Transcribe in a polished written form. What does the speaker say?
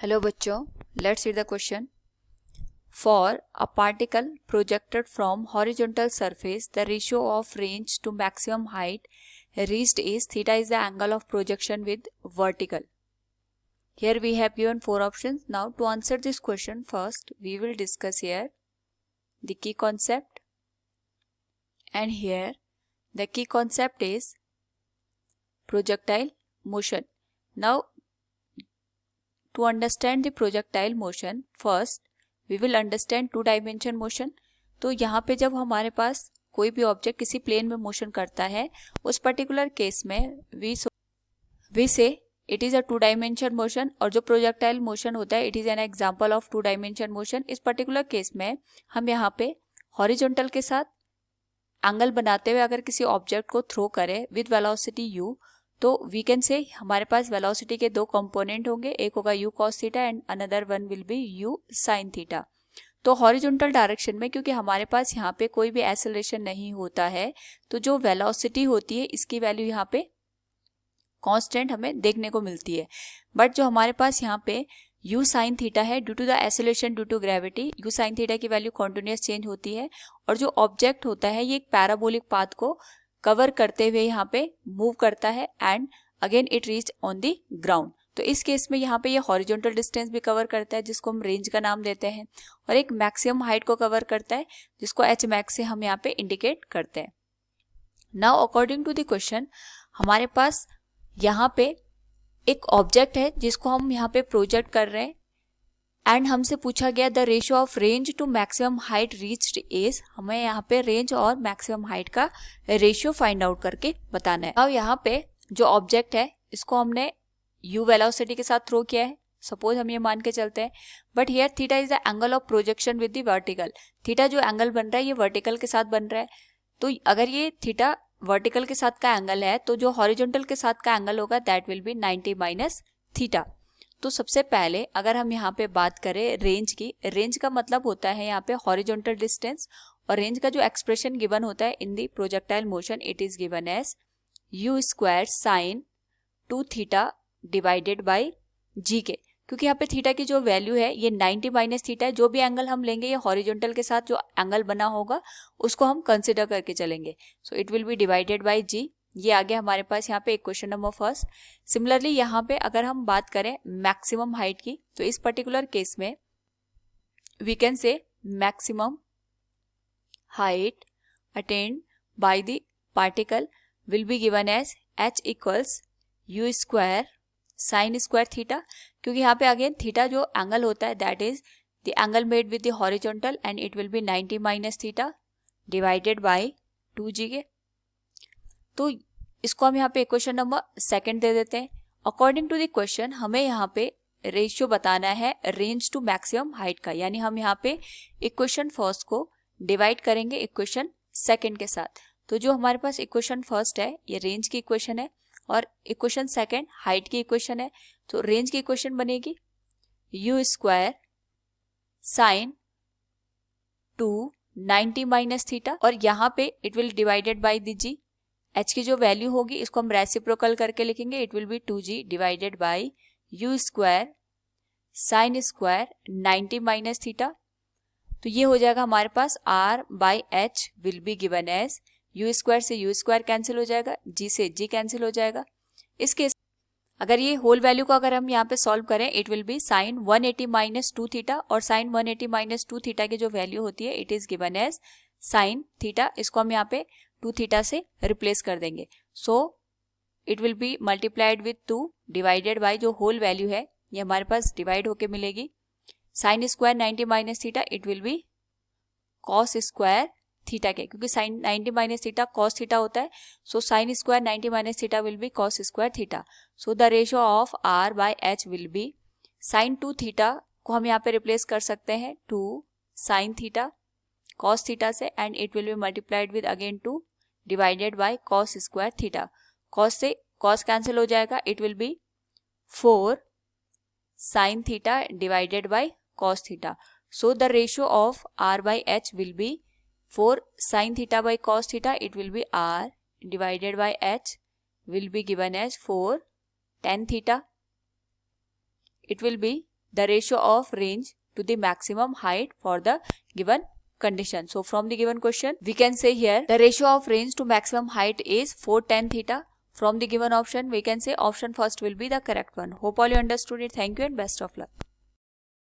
Hello बच्चों, let's read the question. For a particle projected from horizontal surface the ratio of range to maximum height reached is theta is the angle of projection with vertical. Here we have given four options. Now to answer this question, first we will discuss here the key concept, and here the key concept is projectile motion. Now to understand the projectile motion, first we will understand two dimension motion. तो यहाँ पे जब हमारे पास कोई भी object किसी plane में motion करता है, उस पर्टिकुलर केस में we say it is a two dimension motion, और जो प्रोजेक्टाइल मोशन होता है it is an example of two dimension motion. इस पर्टिकुलर केस में हम यहाँ पे हॉरिजॉन्टल के साथ एंगल बनाते हुए अगर किसी ऑब्जेक्ट को थ्रो करें विद वेलोसिटी u, तो वी कैन से हमारे पास वेलोसिटी के दो कंपोनेंट होंगे, एक होगा u cos theta and another one will be u sin theta. तो हॉरिजॉन्टल डायरेक्शन में क्योंकि हमारे पास यहाँ पे कोई भी एक्सेलरेशन नहीं होता है, तो जो वेलोसिटी होती है इसकी वैल्यू यहाँ पे कांस्टेंट हमें देखने को मिलती है. बट जो हमारे पास यहाँ पे u sin थीटा है, due to the acceleration due to gravity, u sin theta की वैल्यू कॉन्टिन्यूस चेंज होती है, और जो ऑब्जेक्ट होता है ये एक पैराबोलिक पाथ को कवर करते हुए यहाँ पे मूव करता है and again it reach on the ground. तो इस केस में यहाँ पे ये हॉरिजॉन्टल डिस्टेंस भी कवर करता है जिसको हम रेंज का नाम देते हैं, और एक मैक्सिमम हाइट को कवर करता है जिसको h max से हम यहाँ पे इंडिकेट करते हैं. Now according to the question, हमारे पास यहाँ पे एक ऑब्जेक्ट है जिसको हम यहाँ पे प्रोजेक्ट कर रहे हैं, एंड हमसे पूछा गया the ratio of range to maximum height reached is. हमें यहाँ पे रेंज और मैक्सिमम हाइट का रेशियो फाइंड आउट करके बताना है. अब यहाँ पे जो ऑब्जेक्ट है इसको हमने u वेलोसिटी के साथ थ्रो किया है, सपोज हम ये मान के चलते हैं. But here theta is the angle of projection with the vertical. Theta जो एंगल बन रहा है ये वर्टिकल के साथ बन रहा है, तो अगर ये थीटा वर्टिकल के साथ का एंगल है तो जो हॉरिजॉन्टल के साथ का एंगल होगा that will be 90 minus theta. तो सबसे पहले अगर हम यहाँ पे बात करें रेंज की, रेंज का मतलब होता है यहाँ पे हॉरिजॉन्टल डिस्टेंस, और रेंज का जो एक्सप्रेशन गिवन होता है in the projectile motion it is given as u square sine 2 theta divided by g के. क्योंकि यहाँ पे थीटा की जो वैल्यू है ये 90 माइनस थीटा है, जो भी एंगल हम लेंगे ये हॉरिजॉन्टल के साथ जो एंगल बना होगा उसको हम कंसिडर करके चलेंगे. So it will be divided by g. ये आ गया हमारे पास यहाँ पे इक्वेशन नंबर फर्स्ट. सिमिलरली यहाँ पे अगर हम बात करें मैक्सिमम हाइट की, तो इस पर्टिकुलर केस में we can say maximum height attained by the particle will be given as h equals u square sine square theta. क्योंकि यहाँ पे अगेन थीटा जो एंगल होता है that is the angle made with the horizontal and it will be 90 minus theta divided by 2g के. तो इसको हम यहाँ पे इक्वेशन नंबर सेकंड दे देते हैं. अकॉर्डिंग टू द क्वेश्चन हमें यहाँ पे रेशियो बताना है रेंज टू मैक्सिमम हाइट का, यानी हम यहाँ पे इक्वेशन फर्स्ट को डिवाइड करेंगे इक्वेशन सेकंड के साथ. तो जो हमारे पास इक्वेशन फर्स्ट है ये रेंज की इक्वेशन है और इक्वेशन सेकंड हाइट की इक्वेशन है. तो रेंज की इक्वेशन बनेगी u square sine 2 90 minus theta, और यहाँ पे it will divided by the G. h की जो वैल्यू होगी इसको हम रेसिप्रोकल करके लिखेंगे, it will be 2g divided by u square sine square 90 minus theta. तो ये हो जाएगा हमारे पास r बाई h will be given as u square से u स्क्वायर कैंसिल हो जाएगा, g से g कैंसिल हो जाएगा. इस केस अगर ये होल वैल्यू को अगर हम यहाँ पे सॉल्व करें it will be sine 180 minus 2 theta, और साइन 180 माइनस 2 थीटा की जो वैल्यू होती है it is given as sine theta. इसको हम यहाँ पे 2 थीटा से रिप्लेस कर देंगे. So it will be multiplied with 2 divided by जो होल वैल्यू है ये हमारे पास डिवाइड होके मिलेगी. Sine square 90 minus theta it will be cos square theta के, क्योंकि sine 90 minus theta cos theta होता है. So sine square 90 minus theta will be cos square theta. So the ratio of r by h will be sine 2 theta को हम यहाँ पे replace कर सकते हैं 2 साइन थीटा कॉस थीटा से, and it will be multiplied with again 2 divided by cos square theta. Cos से cos cancel हो जाएगा, it will be 4 sine theta divided by cos theta. So the ratio of r by h will be 4 sin theta by cos theta, it will be r divided by h will be given as 4 tan theta. It will be the ratio of range to the maximum height for the given condition. So from the given question, we can say here the ratio of range to maximum height is 4 tan theta. From the given option, we can say option first will be the correct one. Hope all you understood it. Thank you and best of luck.